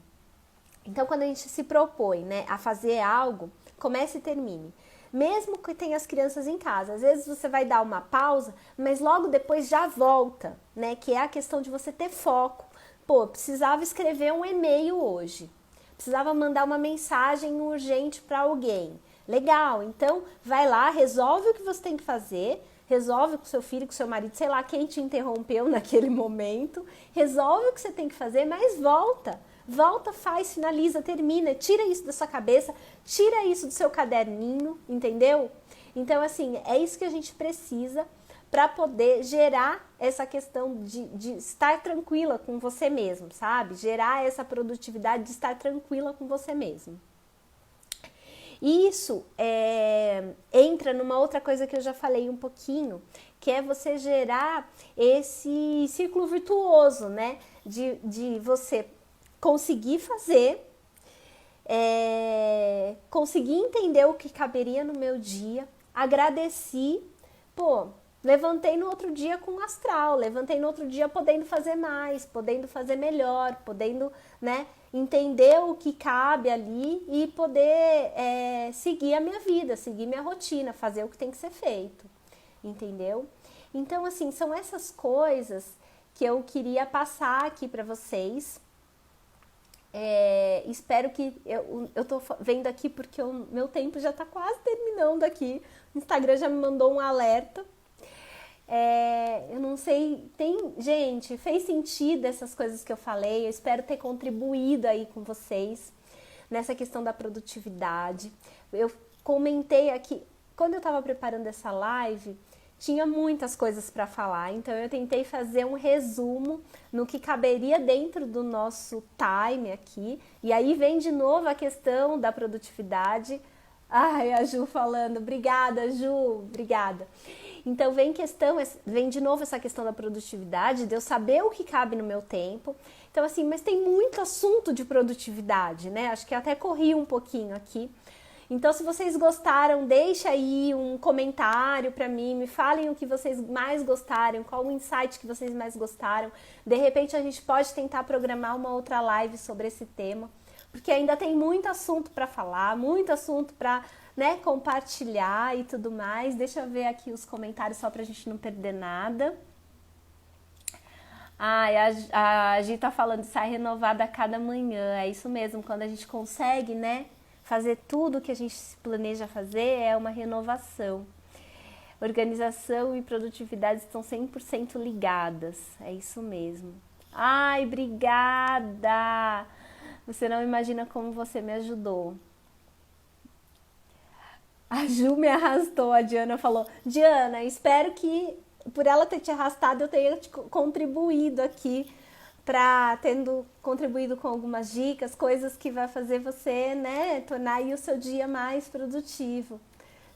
Então, quando a gente se propõe, né, a fazer algo, comece e termine. Mesmo que tenha as crianças em casa, às vezes você vai dar uma pausa, mas logo depois já volta, né, que é a questão de você ter foco. Pô, precisava escrever um e-mail hoje, precisava mandar uma mensagem urgente para alguém. Legal, então vai lá, resolve o que você tem que fazer, resolve com seu filho, com seu marido, sei lá quem te interrompeu naquele momento, resolve o que você tem que fazer, mas volta, faz, finaliza, termina, tira isso da sua cabeça, tira isso do seu caderninho, entendeu? Então, assim, é isso que a gente precisa para poder gerar essa questão de estar tranquila com você mesmo, sabe? Gerar essa produtividade de estar tranquila com você mesmo. Isso entra numa outra coisa que eu já falei um pouquinho, que é você gerar esse círculo virtuoso, né? De você conseguir fazer, conseguir entender o que caberia no meu dia, agradeci, pô, levantei no outro dia com astral, levantei no outro dia podendo fazer mais, podendo fazer melhor, podendo, né, entender o que cabe ali e poder seguir a minha vida, seguir minha rotina, fazer o que tem que ser feito, entendeu? Então, assim, são essas coisas que eu queria passar aqui para vocês. Espero que eu tô vendo aqui porque o meu tempo já tá quase terminando aqui. O Instagram já me mandou um alerta. Eu não sei, gente, fez sentido essas coisas que eu falei. Eu espero ter contribuído aí com vocês nessa questão da produtividade. Eu comentei aqui, quando eu estava preparando essa live, tinha muitas coisas para falar, então eu tentei fazer um resumo no que caberia dentro do nosso time aqui. E aí vem de novo a questão da produtividade. Ai, a Ju falando, obrigada, Ju, obrigada. Então vem de novo essa questão da produtividade, de eu saber o que cabe no meu tempo. Então assim, mas tem muito assunto de produtividade, né? Acho que até corri um pouquinho aqui. Então, se vocês gostaram, deixa aí um comentário para mim, me falem o que vocês mais gostaram, qual o insight que vocês mais gostaram. De repente, a gente pode tentar programar uma outra live sobre esse tema, porque ainda tem muito assunto para falar, muito assunto para, né, compartilhar e tudo mais. Deixa eu ver aqui os comentários só para a gente não perder nada. A Gi tá falando de sair renovada a cada manhã. É isso mesmo, quando a gente consegue, né, fazer tudo o que a gente se planeja fazer, é uma renovação. Organização e produtividade estão 100% ligadas. É isso mesmo. Ai, obrigada! Você não imagina como você me ajudou. A Ju me arrastou, a Diana falou. Diana, espero que por ela ter te arrastado eu tenha te contribuído aqui, tendo contribuído com algumas dicas, coisas que vai fazer você, né, tornar aí o seu dia mais produtivo.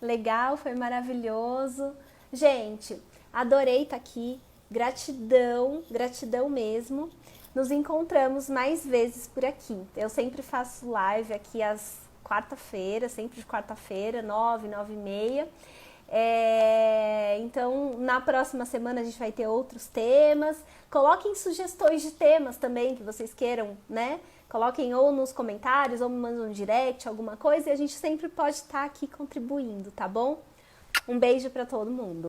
Legal, foi maravilhoso. Gente, adorei estar aqui. Gratidão, gratidão mesmo. Nos encontramos mais vezes por aqui. Eu sempre faço live aqui às quarta-feira, sempre de quarta-feira, 9h30. Então, na próxima semana a gente vai ter outros temas. Coloquem sugestões de temas também que vocês queiram, né? Coloquem ou nos comentários ou me mandem um direct, alguma coisa, e a gente sempre pode estar aqui contribuindo, tá bom? Um beijo para todo mundo.